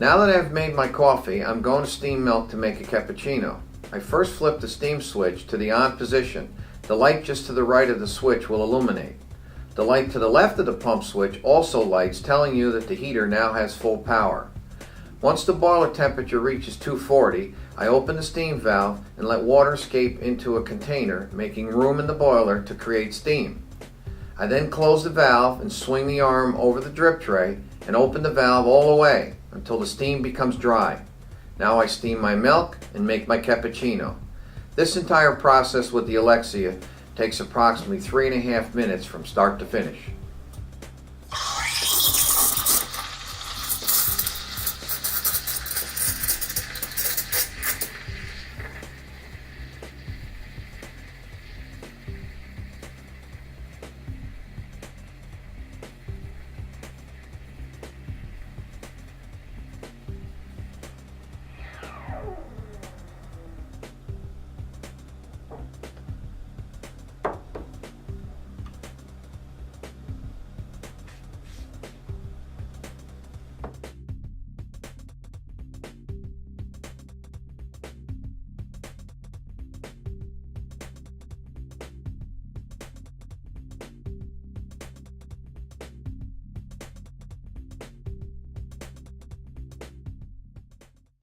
Now that I've made my coffee, I'm going to steam milk to make a cappuccino. I first flip the steam switch to the on position. The light just to the right of the switch will illuminate. The light to the left of the pump switch also lights, telling you that the heater now has full power. Once the boiler temperature reaches 240, I open the steam valve and let water escape into a container, making room in the boiler to create steam. I then close the valve and swing the arm over the drip tray and open the valve all the way until the steam becomes dry. Now I steam my milk and make my cappuccino. This entire process with the Alexia takes approximately 3.5 minutes from start to finish.